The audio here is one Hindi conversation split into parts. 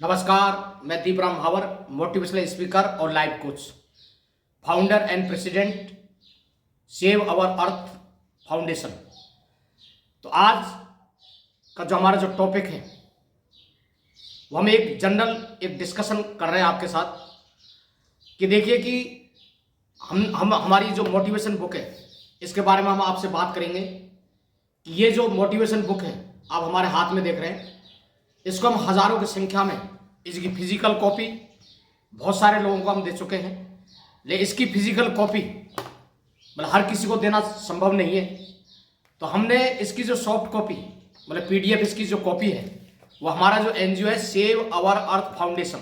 नमस्कार, मैं दीपराम भावर, मोटिवेशनल स्पीकर और life coach, founder and president save our earth foundation. तो आज का जो हमारा जो टॉपिक है वो हम एक जनरल डिस्कशन कर रहे हैं आपके साथ कि देखिए कि हम हमारी जो मोटिवेशन बुक है इसके बारे में हम आपसे बात करेंगे कि ये जो मोटिवेशन बुक है आप हमारे हाथ में देख रहे हैं, इसको हम हज़ारों की संख्या में इसकी फिजिकल कॉपी बहुत सारे लोगों को हम दे चुके हैं, लेकिन इसकी फिजिकल कॉपी मतलब हर किसी को देना संभव नहीं है। तो हमने इसकी जो सॉफ्ट कॉपी मतलब पीडीएफ इसकी जो कॉपी है वो हमारा जो एनजीओ है सेव अवर अर्थ फाउंडेशन,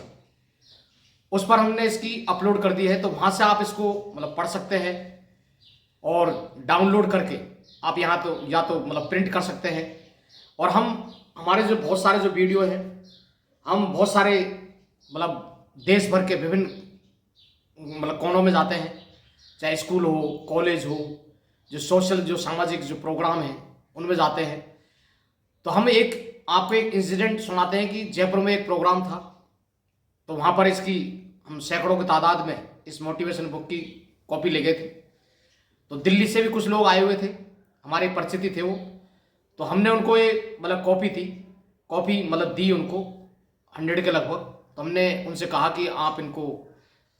उस पर हमने इसकी अपलोड कर दी है। तो वहाँ से आप इसको मतलब पढ़ सकते हैं और डाउनलोड करके आप यहाँ तो या तो मतलब प्रिंट कर सकते हैं। और हमारे जो बहुत सारे जो वीडियो हैं, हम बहुत सारे मतलब देश भर के विभिन्न मतलब कोनों में जाते हैं, चाहे स्कूल हो, कॉलेज हो, जो सोशल जो सामाजिक जो प्रोग्राम हैं उनमें जाते हैं। तो हम आपको एक इंसिडेंट सुनाते हैं कि जयपुर में एक प्रोग्राम था, तो वहाँ पर इसकी हम सैकड़ों की तादाद में इस मोटिवेशन बुक की कॉपी ले गए थे। तो दिल्ली से भी कुछ लोग आए हुए थे, हमारे परिचित थे वो। तो हमने उनको ये मतलब कॉपी मतलब दी उनको 100 के लगभग। तो हमने उनसे कहा कि आप इनको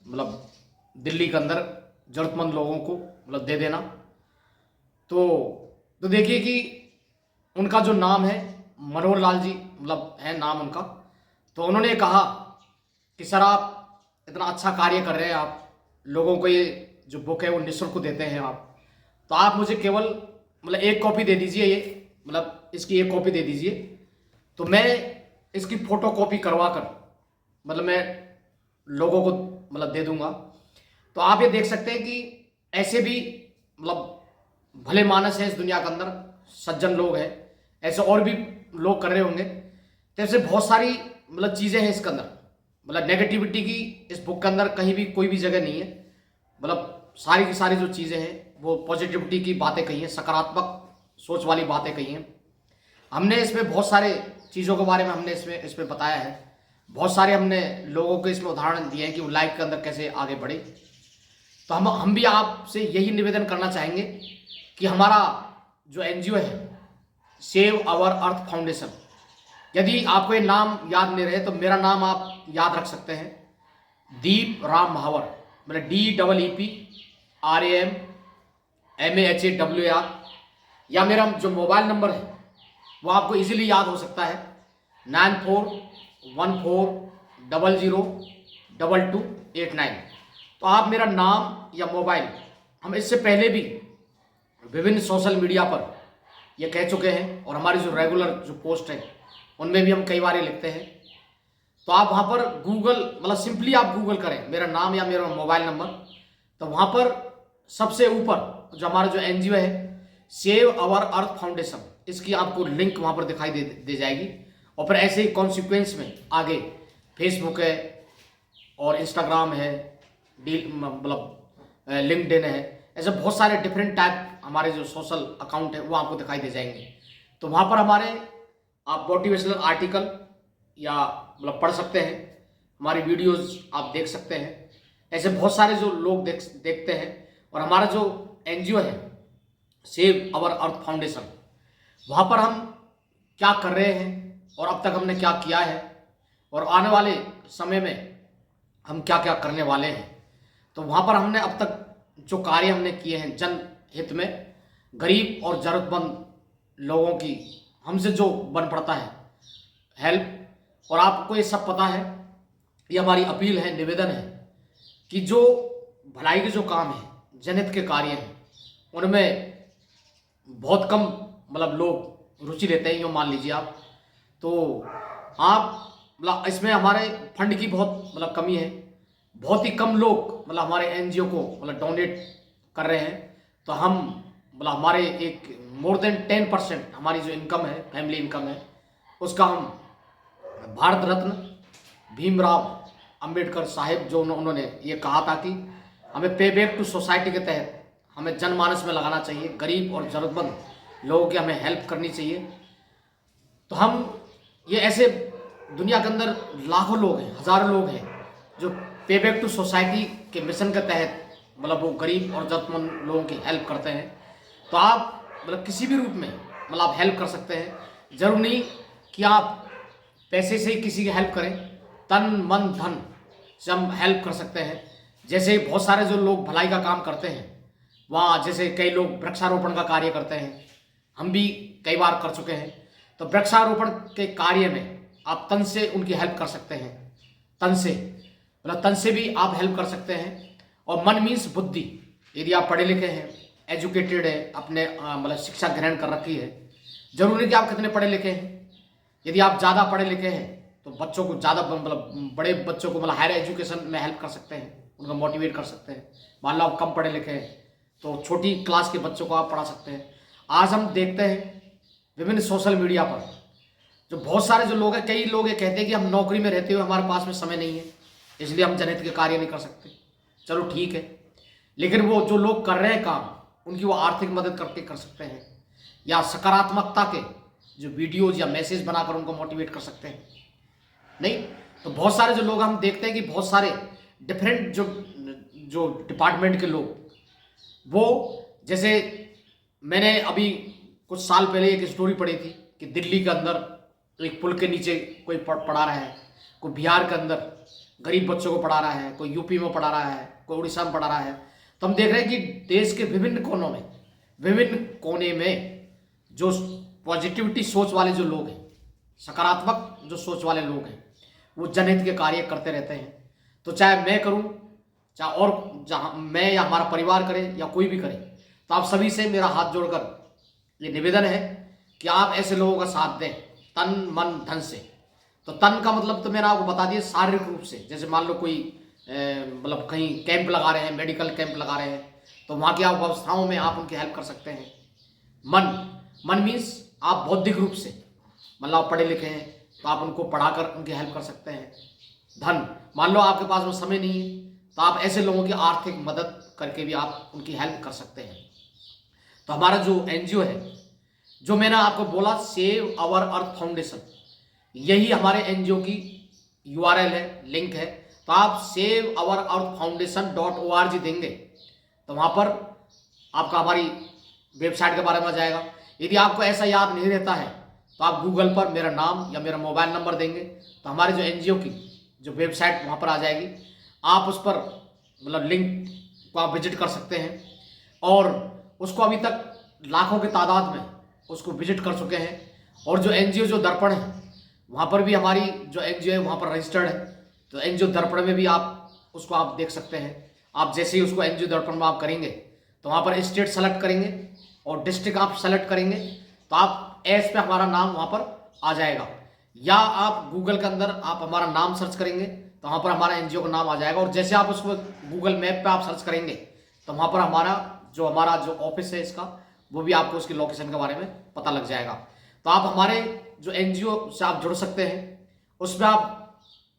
मतलब दिल्ली के अंदर ज़रूरतमंद लोगों को मतलब दे देना। तो देखिए कि उनका जो नाम है मनोहर लाल जी मतलब है नाम उनका। तो उन्होंने कहा कि सर आप इतना अच्छा कार्य कर रहे हैं, आप लोगों को ये जो बुक है वो निःशुल्क देते हैं आप, तो आप मुझे केवल मतलब एक कॉपी दे दीजिए, ये मतलब इसकी एक कॉपी दे दीजिए, तो मैं इसकी फ़ोटो कॉपी करवा कर मतलब मैं लोगों को मतलब दे दूंगा। तो आप ये देख सकते हैं कि ऐसे भी मतलब भले मानस है इस दुनिया के अंदर, सज्जन लोग हैं, ऐसे और भी लोग कर रहे होंगे। तो ऐसे बहुत सारी मतलब चीज़ें हैं इसके अंदर, मतलब नेगेटिविटी की इस बुक के अंदर कहीं भी कोई भी जगह नहीं है। मतलब सारी की सारी जो चीज़ें हैं वो पॉजिटिविटी की बातें कही हैं, सकारात्मक सोच वाली बातें कही हैं। हमने इसमें बहुत सारे चीज़ों के बारे में हमने इसमें बताया है, बहुत सारे हमने लोगों को इसमें उदाहरण दिए हैं कि वो लाइफ के अंदर कैसे आगे बढ़े। तो हम भी आपसे यही निवेदन करना चाहेंगे कि हमारा जो एनजीओ है सेव अवर अर्थ फाउंडेशन, यदि आपको ये नाम याद नहीं रहे तो मेरा नाम आप याद रख सकते हैं, दीप राम भावर, मतलब DEEPRAMMAHAWAR। या मेरा जो मोबाइल नंबर है वो आपको इजीली याद हो सकता है 9414002289। तो आप मेरा नाम या मोबाइल, हम इससे पहले भी विभिन्न सोशल मीडिया पर ये कह चुके हैं और हमारी जो रेगुलर जो पोस्ट है उनमें भी हम कई बार लिखते हैं। तो आप वहाँ पर गूगल मतलब सिंपली आप गूगल करें मेरा नाम या मेरा मोबाइल नंबर, तो वहाँ पर सबसे ऊपर जो हमारा जो एनजीओ है सेव अवर अर्थ फाउंडेशन, इसकी आपको लिंक वहाँ पर दिखाई दे जाएगी। और फिर ऐसे ही कॉन्सिक्वेंस में आगे फेसबुक है और इंस्टाग्राम है, मतलब लिंक्डइन है, ऐसे बहुत सारे डिफरेंट टाइप हमारे जो सोशल अकाउंट है वो आपको दिखाई दे जाएंगे। तो वहाँ पर हमारे आप मोटिवेशनल आर्टिकल या मतलब पढ़ सकते हैं, हमारी वीडियोस आप देख सकते हैं। ऐसे बहुत सारे जो लोग देखते हैं। और हमारा जो एनजीओ है सेव अवर अर्थ फाउंडेशन, वहाँ पर हम क्या कर रहे हैं और अब तक हमने क्या किया है और आने वाले समय में हम क्या क्या करने वाले हैं, तो वहाँ पर हमने अब तक जो कार्य हमने किए हैं जनहित में, गरीब और ज़रूरतमंद लोगों की हमसे जो बन पड़ता है हेल्प। और आपको ये सब पता है, ये हमारी अपील है, निवेदन है कि जो भलाई के जो काम है, जनहित के कार्य हैं, उनमें बहुत कम मतलब लोग रुचि लेते हैं, यूँ मान लीजिए आप। तो आप मतलब इसमें हमारे फंड की बहुत मतलब कमी है, बहुत ही कम लोग मतलब हमारे एनजीओ को मतलब डोनेट कर रहे हैं। तो हम मतलब हमारे एक मोर देन 10% हमारी जो इनकम है, फैमिली इनकम है, उसका हम भारत रत्न भीमराव अंबेडकर साहिब जो उन्होंने ये कहा था कि हमें पे बैक टू सोसाइटी के तहत हमें जनमानस में लगाना चाहिए, गरीब और ज़रूरतमंद लोगों की हमें हेल्प करनी चाहिए। तो हम ये ऐसे दुनिया के अंदर लाखों लोग हैं, हजारों लोग हैं जो पे बैक टू सोसाइटी के मिशन के तहत मतलब वो गरीब और जरूरतमंद लोगों की हेल्प करते हैं। तो आप मतलब किसी भी रूप में मतलब आप हेल्प कर सकते हैं। जरूर नहीं कि आप पैसे से ही किसी की हेल्प करें, तन मन धन से हम हेल्प कर सकते हैं। जैसे बहुत सारे जो लोग भलाई का काम करते हैं, वहाँ जैसे कई लोग वृक्षारोपण का कार्य करते हैं, हम भी कई बार कर चुके हैं। तो वृक्षारोपण के कार्य में आप तन से उनकी हेल्प कर सकते हैं। तन से मतलब तन से भी आप हेल्प कर सकते हैं। और मन मीन्स बुद्धि। यदि आप पढ़े लिखे हैं, एजुकेटेड है, अपने मतलब शिक्षा ग्रहण कर रखी है, जरूरी नहीं कि आप कितने पढ़े लिखे हैं। यदि आप ज़्यादा पढ़े लिखे हैं तो बच्चों को ज़्यादा मतलब बड़े बच्चों को मतलब हायर एजुकेशन में हेल्प कर सकते हैं, उनको मोटिवेट कर सकते हैं। मान लो आप कम पढ़े लिखे हैं तो छोटी क्लास के बच्चों को आप पढ़ा सकते हैं। आज हम देखते हैं विभिन्न सोशल मीडिया पर जो बहुत सारे जो लोग हैं, कई लोग ये कहते हैं कि हम नौकरी में रहते हुए हमारे पास में समय नहीं है, इसलिए हम जनहित के कार्य नहीं कर सकते। चलो ठीक है, लेकिन वो जो लोग कर रहे हैं काम, उनकी वो आर्थिक मदद करके कर सकते हैं, या सकारात्मकता के जो वीडियोज या मैसेज बनाकर उनको मोटिवेट कर सकते हैं। नहीं तो बहुत सारे जो लोग हम देखते हैं कि बहुत सारे डिफरेंट जो जो डिपार्टमेंट के लोग, वो जैसे मैंने अभी कुछ साल पहले एक स्टोरी पढ़ी थी कि दिल्ली के अंदर एक पुल के नीचे कोई पढ़ा रहा है, कोई बिहार के अंदर गरीब बच्चों को पढ़ा रहा है, कोई यूपी में पढ़ा रहा है, कोई उड़ीसा में पढ़ा रहा है। तो हम देख रहे हैं कि देश के विभिन्न कोनों में, विभिन्न कोने में जो पॉजिटिविटी सोच वाले जो लोग हैं, सकारात्मक जो सोच वाले लोग हैं, वो जनहित के कार्य करते रहते हैं। तो चाहे मैं करूं, चाहे और जहां मैं या हमारा परिवार करे या कोई भी करे, तो आप सभी से मेरा हाथ जोड़कर ये निवेदन है कि आप ऐसे लोगों का साथ दें तन मन धन से। तो तन का मतलब तो मैंने आपको बता दिया शारीरिक रूप से। जैसे मान लो कोई मतलब कहीं कैंप लगा रहे हैं, मेडिकल कैंप लगा रहे हैं, तो वहाँ की आप व्यवस्थाओं में आप उनकी हेल्प कर सकते हैं। मन मीन्स आप बौद्धिक रूप से मतलब आप पढ़े लिखे हैं तो आप उनको पढ़ाकर उनकी हेल्प कर सकते हैं। धन, मान लो आपके पास में समय नहीं है तो आप ऐसे लोगों की आर्थिक मदद करके भी आप उनकी हेल्प कर सकते हैं। तो हमारा जो एनजीओ है, जो मैंने आपको बोला सेव आवर अर्थ फाउंडेशन, यही हमारे एनजीओ की यूआरएल है, लिंक है। तो आप saveourarthfoundation.org देंगे तो वहाँ पर आपका हमारी वेबसाइट के बारे में आ जाएगा। यदि आपको ऐसा याद नहीं रहता है तो आप गूगल पर मेरा नाम या मेरा मोबाइल नंबर देंगे तो हमारे जो एनजीओ की जो वेबसाइट वहाँ पर आ जाएगी। आप उस पर मतलब लिंक को आप विजिट कर सकते हैं, और उसको अभी तक लाखों की तादाद में उसको विजिट कर चुके हैं। और जो एनजीओ जो दर्पण है, वहाँ पर भी हमारी जो एनजीओ है वहाँ पर रजिस्टर्ड है। तो एनजीओ दर्पण में भी आप उसको आप देख सकते हैं। आप जैसे ही उसको एनजीओ दर्पण में आप करेंगे तो वहाँ पर स्टेट सेलेक्ट करेंगे और डिस्ट्रिक्ट आप सेलेक्ट करेंगे तो आप एस पे हमारा नाम वहाँ पर आ जाएगा। या आप गूगल के अंदर आप हमारा नाम सर्च करेंगे तो वहाँ पर हमारा एनजीओ का नाम आ जाएगा। और जैसे आप उसको गूगल मैप पे आप सर्च करेंगे तो वहाँ पर हमारा जो ऑफिस है इसका, वो भी आपको उसकी लोकेशन के बारे में पता लग जाएगा। तो आप हमारे जो एनजीओ से आप जुड़ सकते हैं, उसमें आप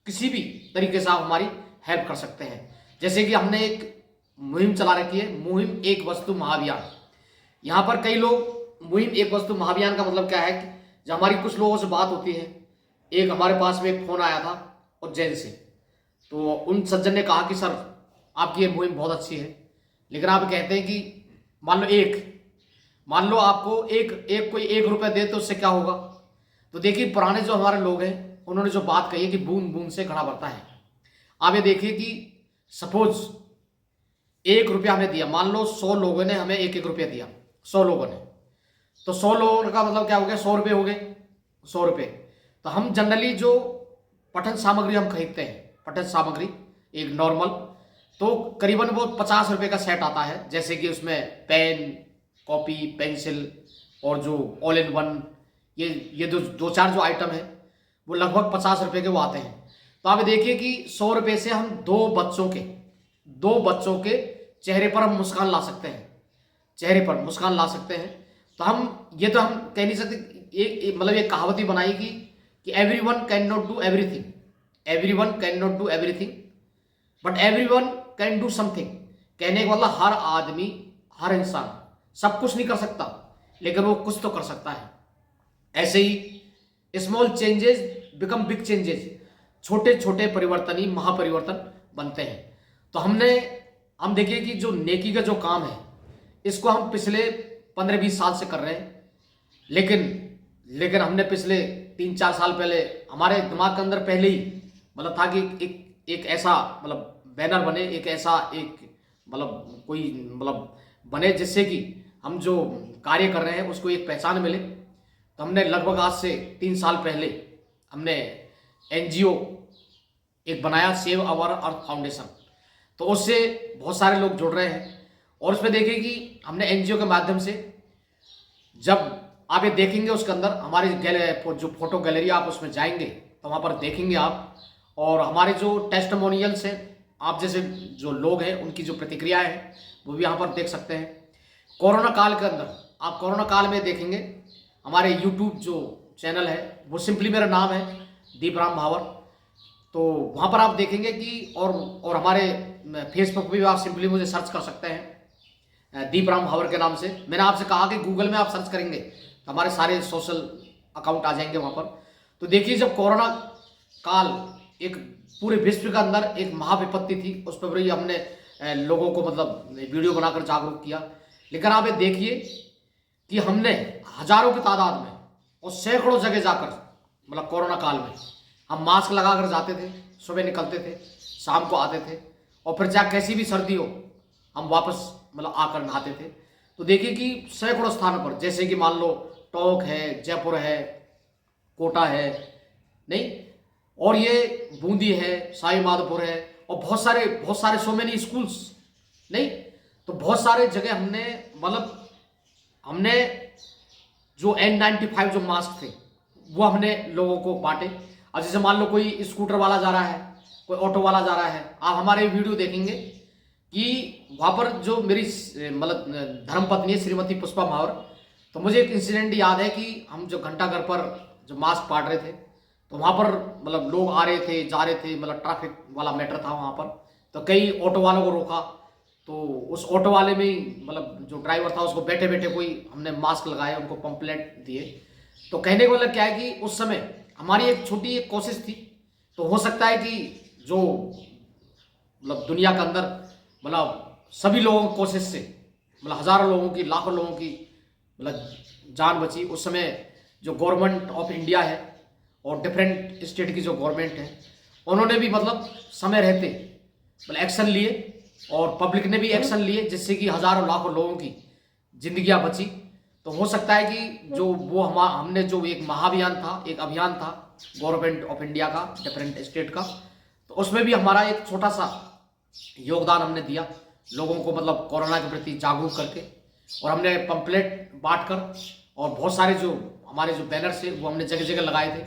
किसी भी तरीके से आप हमारी हेल्प कर सकते हैं। जैसे कि हमने एक मुहिम चला रखी है, मुहिम एक वस्तु महाअभियान। यहाँ पर कई लोग मुहिम एक वस्तु महाअभियान का मतलब क्या है कि जब हमारी कुछ लोगों से बात होती है, एक हमारे पास में एक फ़ोन आया था उज्जैन से, तो उन सज्जन ने कहा कि सर आपकी ये मुहिम बहुत अच्छी है, लेकिन आप कहते हैं कि मान लो आपको कोई 1 रुपये दे तो उससे क्या होगा। तो देखिए पुराने जो हमारे लोग हैं उन्होंने जो बात कही है कि बूंद बूंद से घड़ा भरता है। आप ये देखिए कि सपोज 1 रुपया हमें दिया, मान लो 100 लोगों ने हमें 1-1 रुपया दिया, 100 लोगों ने, तो 100 लोगों का मतलब क्या हो गया, 100 रुपये हो गए, 100 रुपये। तो हम जनरली जो पठन सामग्री हम खरीदते हैं, पठन सामग्री एक नॉर्मल, तो करीबन वो 50 रुपये का सेट आता है। जैसे कि उसमें पेन, कॉपी, पेंसिल और जो ऑल इन वन, ये दो चार जो आइटम है वो लगभग 50 रुपये के वो आते हैं। तो आप देखिए कि 100 रुपये से हम दो बच्चों के चेहरे पर हम मुस्कान ला सकते हैं, चेहरे पर मुस्कान ला सकते हैं। तो हम कह नहीं सकते, मतलब एक कहावत ही बनाई कि everyone can not do everything, everyone can not do everything but everyone can do something. कहने का मतलब हर आदमी, हर इंसान सब कुछ नहीं कर सकता, लेकिन वो कुछ तो कर सकता है। ऐसे ही small changes become big changes, छोटे छोटे परिवर्तन ही महापरिवर्तन बनते हैं। तो हम देखिए कि जो नेकी का जो काम है इसको हम पिछले 15-20 साल से कर रहे हैं, लेकिन हमने पिछले 3-4 साल पहले हमारे दिमाग के अंदर पहले ही मतलब था कि एक ऐसा मतलब बैनर बने, एक ऐसा एक मतलब कोई मतलब बने जिससे कि हम जो कार्य कर रहे हैं उसको एक पहचान मिले। तो हमने लगभग आज से 3 साल पहले हमने एनजीओ एक बनाया, सेव अवर अर्थ फाउंडेशन। तो उससे बहुत सारे लोग जुड़ रहे हैं और उसमें देखिए कि हमने एनजीओ के माध्यम से, जब आप ये देखेंगे उसके अंदर हमारी जो फोटो गैलरी आप उसमें जाएंगे तो वहाँ पर देखेंगे आप, और हमारे जो टेस्टिमोनियल्स हैं, आप जैसे जो लोग हैं उनकी जो प्रतिक्रियाएं हैं वो भी यहाँ पर देख सकते हैं। कोरोना काल के अंदर आप कोरोना काल में देखेंगे हमारे यूट्यूब जो चैनल है वो सिंपली मेरा नाम है दीपराम भावर, तो वहाँ पर आप देखेंगे कि और हमारे फेसबुक पे भी आप सिंपली मुझे सर्च कर सकते हैं दीपराम भावर के नाम से। मैंने आपसे कहा कि गूगल में आप सर्च करेंगे तो हमारे सारे सोशल अकाउंट आ जाएंगे वहाँ पर। तो देखिए जब कोरोना काल एक पूरे विश्व के अंदर एक महाविपत्ति थी, उस पर भी हमने लोगों को मतलब वीडियो बनाकर जागरूक किया। लेकिन आप ये देखिए कि हमने हजारों की तादाद में और सैकड़ों जगह जाकर मतलब कोरोना काल में हम मास्क लगाकर जाते थे, सुबह निकलते थे, शाम को आते थे, और फिर चाहे कैसी भी सर्दी हो हम वापस मतलब आकर नहाते थे। तो देखिए कि सैकड़ों स्थानों पर, जैसे कि मान लो टोंक है, जयपुर है, कोटा है, नहीं, और ये बूंदी है, साई माधोपुर है, और बहुत सारे सो मेनी स्कूल्स, नहीं, तो बहुत सारे जगह हमने जो N95 जो मास्क थे वो हमने लोगों को बांटे। अब जैसे मान लो कोई स्कूटर वाला जा रहा है, कोई ऑटो वाला जा रहा है, आप हमारे वीडियो देखेंगे कि वहाँ पर जो मेरी मतलब धर्मपत्नी है श्रीमती पुष्पा भावर, तो मुझे एक इंसिडेंट याद है कि हम जो घंटाघर पर जो मास्क बांट रहे थे तो वहाँ पर मतलब लोग आ रहे थे, जा रहे थे, मतलब ट्रैफिक वाला मैटर था वहाँ पर। तो कई ऑटो वालों को रोका, तो उस ऑटो वाले में ही मतलब जो ड्राइवर था उसको बैठे बैठे कोई हमने मास्क लगाए, उनको पंपलेट दिए। तो कहने का मतलब क्या है कि उस समय हमारी एक छोटी एक कोशिश थी। तो हो सकता है कि जो मतलब दुनिया के अंदर मतलब सभी लोगों की कोशिश से मतलब हजारों लोगों की, लाखों लोगों की मतलब जान बची। उस समय जो गवर्नमेंट ऑफ इंडिया है और डिफरेंट स्टेट की जो गवर्नमेंट है उन्होंने भी मतलब समय रहते मतलब एक्शन लिए, और पब्लिक ने भी एक्शन लिए, जिससे कि हजारों लाखों लोगों की जिंदगियां बची। तो हो सकता है कि जो वो हमने जो एक महाअभियान था, एक अभियान था गवर्नमेंट ऑफ इंडिया का, डिफरेंट स्टेट का, तो उसमें भी हमारा एक छोटा सा योगदान हमने दिया लोगों को मतलब कोरोना के प्रति जागरूक करके। और हमने पंपलेट बांट कर और बहुत सारे जो हमारे जो बैनर्स थे वो हमने जगह जगह लगाए थे,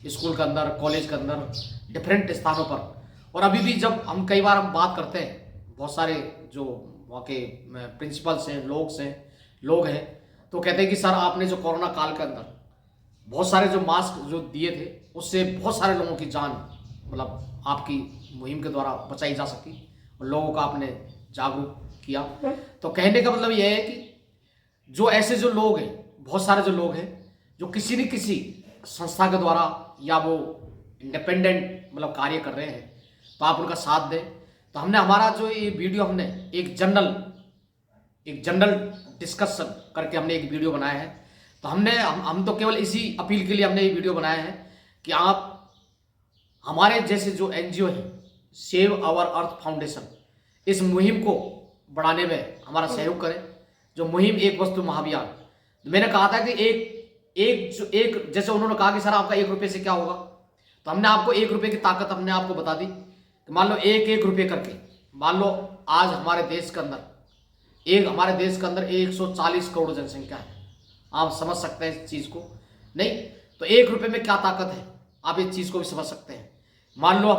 स्कूल के अंदर, कॉलेज के अंदर, डिफरेंट स्थानों पर। और अभी भी जब हम कई बार हम बात करते हैं, बहुत सारे जो वहाँ के प्रिंसिपल्स हैं, लोग हैं, तो कहते हैं कि सर आपने जो कोरोना काल के अंदर बहुत सारे जो मास्क जो दिए थे उससे बहुत सारे लोगों की जान मतलब आपकी मुहिम के द्वारा बचाई जा सकी और लोगों का आपने जागरूक किया। तो कहने का मतलब यह है कि जो ऐसे जो लोग हैं, बहुत सारे जो लोग हैं जो किसी न किसी संस्था के द्वारा या वो इंडिपेंडेंट मतलब कार्य कर रहे हैं, तो आप उनका साथ दें। तो हमने हमारा जो ये वीडियो हमने एक जनरल डिस्कशन करके हमने एक वीडियो बनाया है। तो हम तो केवल इसी अपील के लिए हमने ये वीडियो बनाया है कि आप हमारे जैसे जो एनजीओ है सेव अवर अर्थ फाउंडेशन, इस मुहिम को बढ़ाने में हमारा सहयोग करें। जो मुहिम एक वस्तु महाअभियान, मैंने कहा था कि एक जैसे उन्होंने कहा कि सर आपका 1 रुपये से क्या होगा, तो हमने आपको 1 रुपये की ताकत हमने आपको बता दी। तो मान लो 1 रुपये करके, मान लो आज हमारे देश के अंदर 140 करोड़ जनसंख्या है। आप समझ सकते हैं इस चीज को, नहीं तो 1 रुपये में क्या ताकत है, आप इस चीज को भी समझ सकते हैं। मान लो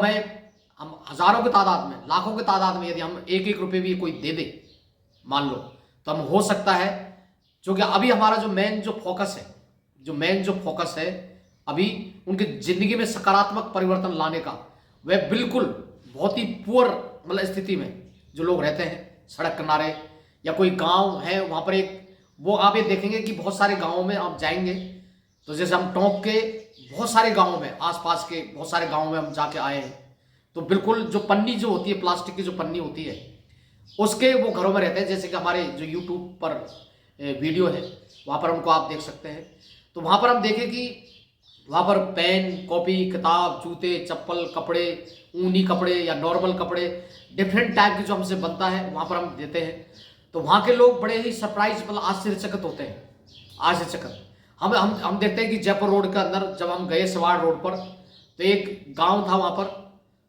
हम हजारों की तादाद में, लाखों की तादाद में यदि हम 1 रुपये भी कोई दे दे मान लो, तो हम हो सकता है, क्योंकि अभी हमारा जो मेन जो फोकस है अभी उनकी जिंदगी में सकारात्मक परिवर्तन लाने का, वह बिल्कुल बहुत ही पुअर मतलब स्थिति में जो लोग रहते हैं, सड़क किनारे या कोई गांव है वहां पर एक वो आप ये देखेंगे कि बहुत सारे गांवों में आप जाएंगे तो जैसे हम टोंक के बहुत सारे गाँव में, आसपास के बहुत सारे गाँव में हम जाके आए हैं, तो बिल्कुल जो पन्नी जो होती है, प्लास्टिक की जो पन्नी होती है, उसके वो घरों में रहते हैं। जैसे कि हमारे जो यूट्यूब पर वीडियो है, वहाँ पर उनको आप देख सकते हैं। तो वहाँ पर हम देखें कि वहाँ पर पेन, कॉपी, किताब, जूते, चप्पल, कपड़े, ऊनी कपड़े या नॉर्मल कपड़े, डिफरेंट टाइप की जो हमसे बनता है वहाँ पर हम देते हैं। तो वहाँ के लोग बड़े ही सरप्राइज, मतलब आश्चर्यचकित होते हैं, आश्चर्यचकित। हम देखते हैं कि जयपुर रोड के अंदर जब हम गए सवाड़ रोड पर, तो एक गांव था वहाँ पर,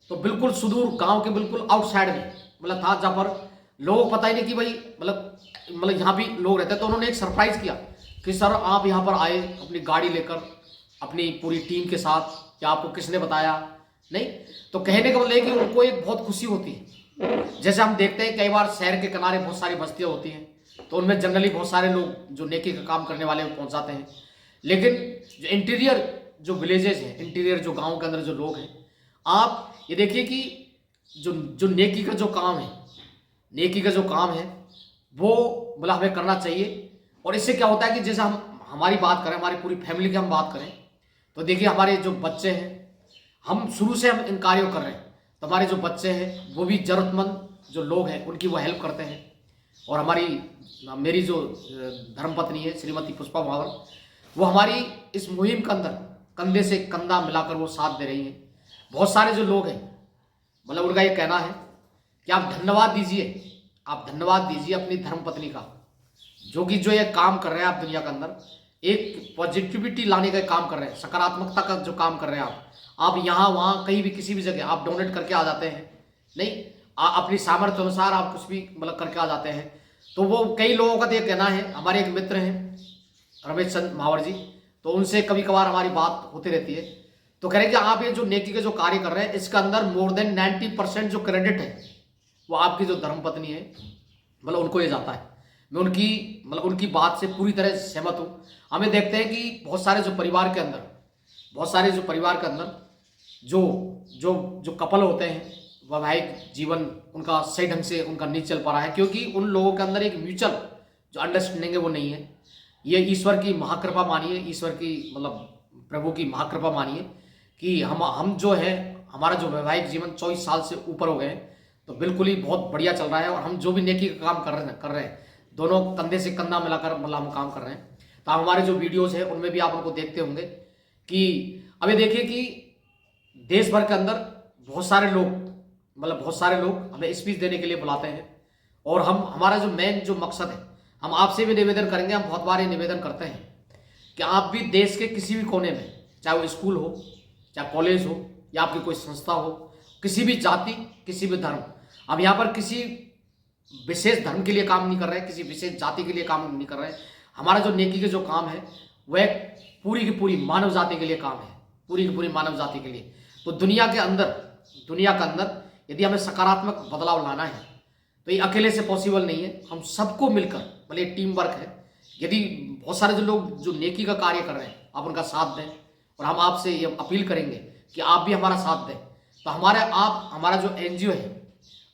तो बिल्कुल सुदूर गांव के बिल्कुल आउटसाइड में मतलब था, जहाँ पर लोगों को पता ही नहीं कि भाई मतलब यहाँ भी लोग रहते हैं। तो उन्होंने एक सरप्राइज किया कि सर आप यहाँ पर आए अपनी गाड़ी लेकर, अपनी पूरी टीम के साथ, या आपको किसने बताया? नहीं। तो कहने का मतलब है कि उनको एक बहुत खुशी होती है। जैसे हम देखते हैं कई बार शहर के किनारे बहुत सारी बस्तियाँ होती हैं, तो उनमें जनरली बहुत सारे लोग जो नेकी का काम करने वाले पहुँच जाते हैं। लेकिन जो इंटीरियर जो विलेजेस हैं, इंटीरियर जो गाँव के अंदर जो लोग हैं, आप ये देखिए कि जो नेकी का जो काम है, नेकी का जो काम है वो मतलब हमें करना चाहिए। और इससे क्या होता है कि जैसे हम हमारी बात करें, हमारी पूरी फैमिली की हम बात करें, तो देखिए हमारे जो बच्चे हैं, हम शुरू से हम इन कार्यों कर रहे हैं, तो हमारे जो बच्चे हैं वो भी ज़रूरतमंद जो लोग हैं उनकी वो हेल्प करते हैं। और मेरी जो धर्मपत्नी है श्रीमती पुष्पा महावर, वो हमारी इस मुहिम के अंदर कंधे से कंधा मिलाकर वो साथ दे रही हैं। बहुत सारे जो लोग हैं, मतलब उनका ये कहना है कि आप धन्यवाद दीजिए, आप धन्यवाद दीजिए अपनी धर्मपत्नी का, जो कि जो ये काम कर रहे हैं आप दुनिया के अंदर, एक पॉजिटिविटी लाने का काम कर रहे हैं, सकारात्मकता का जो काम कर रहे हैं आप यहाँ वहाँ कहीं भी किसी भी जगह आप डोनेट करके आ जाते हैं। नहीं, अपनी सामर्थ्य अनुसार आप कुछ भी मतलब करके आ जाते हैं। तो वो कई लोगों का तो ये कहना है, हमारे एक मित्र हैं रमेश चंद महावर जी, तो उनसे कभी कभार हमारी बात होती रहती है, तो कह रहे हैं कि आप ये जो नेकी के जो कार्य कर रहे हैं, इसके अंदर मोर देन 90% जो क्रेडिट है वो आपकी जो धर्मपत्नी है मतलब उनको ये जाता है। मैं उनकी बात से पूरी तरह सहमत हूँ। हमें देखते हैं कि बहुत सारे जो परिवार के अंदर जो कपल होते हैं, वैवाहिक जीवन उनका सही ढंग से उनका नहीं चल पा रहा है, क्योंकि उन लोगों के अंदर एक म्यूचुअल जो अंडरस्टैंडिंग है वो नहीं है। ये ईश्वर की महाकृपा मानिए, ईश्वर की मतलब प्रभु की महाकृपा मानिए कि हम जो है, हमारा जो वैवाहिक जीवन 24 साल से ऊपर हो गए हैं, तो बिल्कुल ही बहुत बढ़िया चल रहा है। और हम जो भी नेकी का काम कर रहे हैं दोनों कंधे से कंधा मिलाकर मतलब हम काम कर रहे हैं। तो हमारे जो वीडियोस हैं उनमें भी आप उनको देखते होंगे कि अभी देखिए कि देश भर के अंदर बहुत सारे लोग हमें स्पीच देने के लिए बुलाते हैं। और हमारा जो मेन जो मकसद है, हम आपसे भी निवेदन करेंगे, हम बहुत बार ये निवेदन करते हैं कि आप भी देश के किसी भी कोने में, चाहे वो स्कूल हो, चाहे कॉलेज हो, या आपकी कोई संस्था हो, किसी भी जाति, किसी भी धर्म, हम यहाँ पर किसी विशेष धर्म के लिए काम नहीं कर रहे हैं, किसी विशेष जाति के लिए काम नहीं कर रहे हैं। हमारा जो नेकी के जो काम है वह पूरी की पूरी मानव जाति के लिए काम है, पूरी की पूरी मानव जाति के लिए। तो दुनिया के अंदर यदि हमें सकारात्मक बदलाव लाना है तो ये अकेले से पॉसिबल नहीं है, हम सबको मिलकर, मतलब ये टीम वर्क है। यदि बहुत सारे जो लोग जो नेकी का कार्य कर रहे हैं आप उनका साथ दें, और हम आपसे ये अपील करेंगे कि आप भी हमारा साथ दें। तो हमारा जो एनजीओ है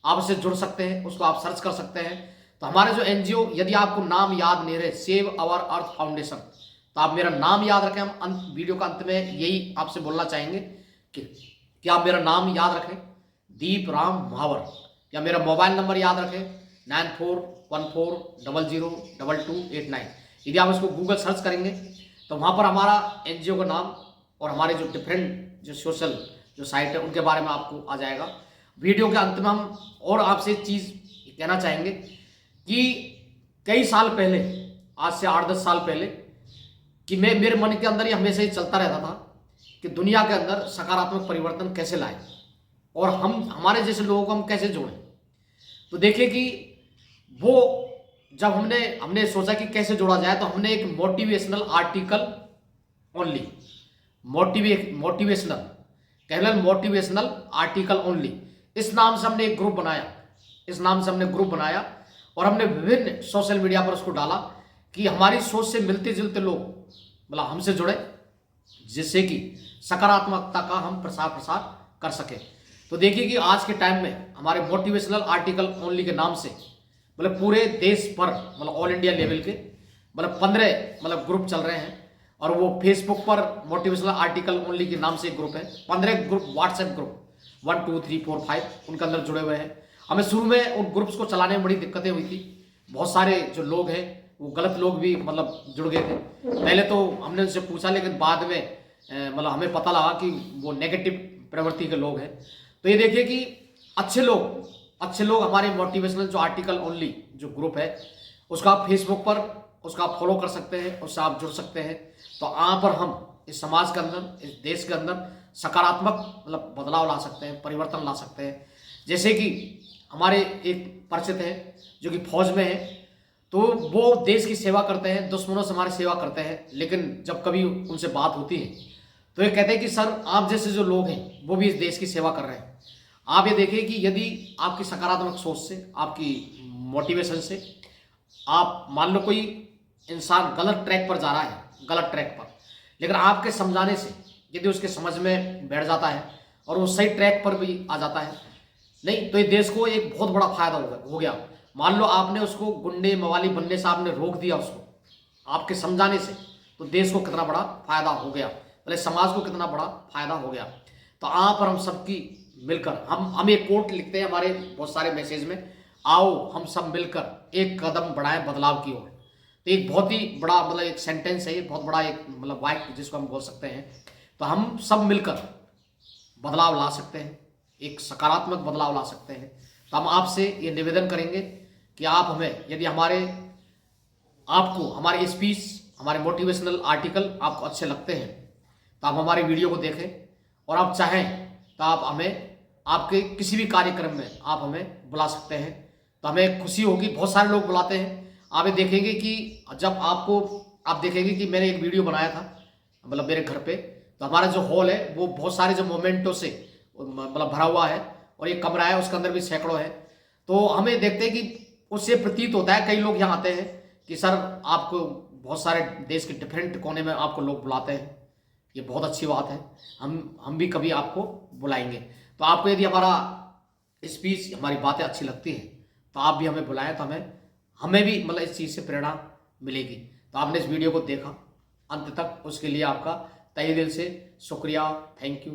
आप उससे जुड़ सकते हैं, उसको आप सर्च कर सकते हैं। तो हमारे जो एनजीओ, यदि आपको नाम याद नहीं रहे, सेव अवर अर्थ फाउंडेशन, तो आप मेरा नाम याद रखें। हम वीडियो का अंत में यही आपसे बोलना चाहेंगे कि आप मेरा नाम याद रखें, दीप राम महावर, या मेरा मोबाइल नंबर याद रखें 9414002289। यदि आप इसको गूगल सर्च करेंगे तो वहाँ पर हमारा एनजीओ का नाम और हमारे जो डिफरेंट जो सोशल जो साइट है उनके बारे में आपको आ जाएगा। वीडियो के अंत में हम और आपसे एक चीज़ कहना चाहेंगे कि कई साल पहले, आज से 8-10 साल पहले, कि मेरे मन के अंदर ये हमेशा ही चलता रहता था कि दुनिया के अंदर सकारात्मक परिवर्तन कैसे लाएं और हमारे जैसे लोगों को हम कैसे जोड़ें। तो देखिए कि वो जब हमने सोचा कि कैसे जोड़ा जाए, तो हमने एक motivational article only, motivational article only, इस नाम से हमने एक ग्रुप बनाया। और हमने विभिन्न सोशल मीडिया पर उसको डाला कि हमारी सोच से मिलते जुलते लोग मतलब हमसे जुड़े, जिससे कि सकारात्मकता का हम प्रसार कर सके। तो देखिए कि आज के टाइम में हमारे मोटिवेशनल आर्टिकल ओनली के नाम से मतलब पूरे देश पर, मतलब ऑल इंडिया लेवल के 15 ग्रुप चल रहे हैं। और वो फेसबुक पर मोटिवेशनल आर्टिकल ओनली के नाम से एक ग्रुप है, 15 ग्रुप व्हाट्सएप ग्रुप 1 2 3 4 5 उनके अंदर जुड़े हुए हैं। हमें शुरू में उन ग्रुप्स को चलाने में बड़ी दिक्कतें हुई थी, बहुत सारे जो लोग हैं वो गलत लोग भी मतलब जुड़ गए थे। पहले तो हमने उनसे पूछा, लेकिन बाद में मतलब हमें पता लगा कि वो नेगेटिव प्रवृत्ति के लोग हैं। तो ये देखिए कि अच्छे लोग हमारे मोटिवेशनल जो आर्टिकल ओनली जो ग्रुप है उसका आप फेसबुक पर उसका आप फॉलो कर सकते हैं, उससे आप जुड़ सकते हैं। तो यहाँ पर हम इस समाज के अंदर, इस देश के अंदर सकारात्मक मतलब बदलाव ला सकते हैं, परिवर्तन ला सकते हैं। जैसे कि हमारे एक परिचित हैं जो कि फौज में है, तो वो देश की सेवा करते हैं, दुश्मनों से हमारी सेवा करते हैं, लेकिन जब कभी उनसे बात होती है तो ये कहते हैं कि सर आप जैसे जो लोग हैं वो भी इस देश की सेवा कर रहे हैं। आप ये देखिए कि यदि आपकी सकारात्मक सोच से, आपकी मोटिवेशन से, आप मान लो कोई इंसान गलत ट्रैक पर जा रहा है, गलत ट्रैक पर, लेकिन आपके समझाने से यदि उसके समझ में बैठ जाता है और वो सही ट्रैक पर भी आ जाता है, नहीं तो ये देश को एक बहुत बड़ा फायदा हो गया। मान लो आपने उसको गुंडे मवाली बनने से आपने रोक दिया उसको आपके समझाने से, तो देश को कितना बड़ा फायदा हो गया, पहले समाज को कितना बड़ा फायदा हो गया। तो यहाँ पर हम सबकी मिलकर हम एक कोट लिखते हैं हमारे बहुत सारे मैसेज में, आओ हम सब मिलकर एक कदम बढ़ाएं बदलाव की ओर। तो एक बहुत ही बड़ा मतलब एक सेंटेंस है, ये बहुत बड़ा एक मतलब वाक्य जिसको हम बोल सकते हैं। तो हम सब मिलकर बदलाव ला सकते हैं, एक सकारात्मक बदलाव ला सकते हैं। तो हम आपसे ये निवेदन करेंगे कि आप हमें, यदि आपको हमारे स्पीच, हमारे मोटिवेशनल आर्टिकल आपको अच्छे लगते हैं तो आप हमारे वीडियो को देखें, और आप चाहें तो आप हमें आपके किसी भी कार्यक्रम में आप हमें बुला सकते हैं। तो हमें खुशी होगी, बहुत सारे लोग बुलाते हैं। आप ये देखेंगे कि जब आप देखेंगे कि मैंने एक वीडियो बनाया था मतलब मेरे घर पे, तो हमारा जो हॉल है वो बहुत सारे जो मोमेंटों से मतलब भरा हुआ है, और ये कमरा है उसके अंदर भी सैकड़ों है। तो हमें देखते हैं कि उससे प्रतीत होता है, कई लोग यहाँ आते हैं कि सर आपको बहुत सारे देश के डिफरेंट कोने में आपको लोग बुलाते हैं, ये बहुत अच्छी बात है, हम भी कभी आपको बुलाएंगे। तो आपको यदि हमारा स्पीच, हमारी बातें अच्छी लगती हैं तो आप भी हमें बुलाएं, तो हमें भी मतलब इस चीज़ से प्रेरणा मिलेगी। तो आपने इस वीडियो को देखा अंत तक, उसके लिए आपका तहे दिल से शुक्रिया, थैंक यू।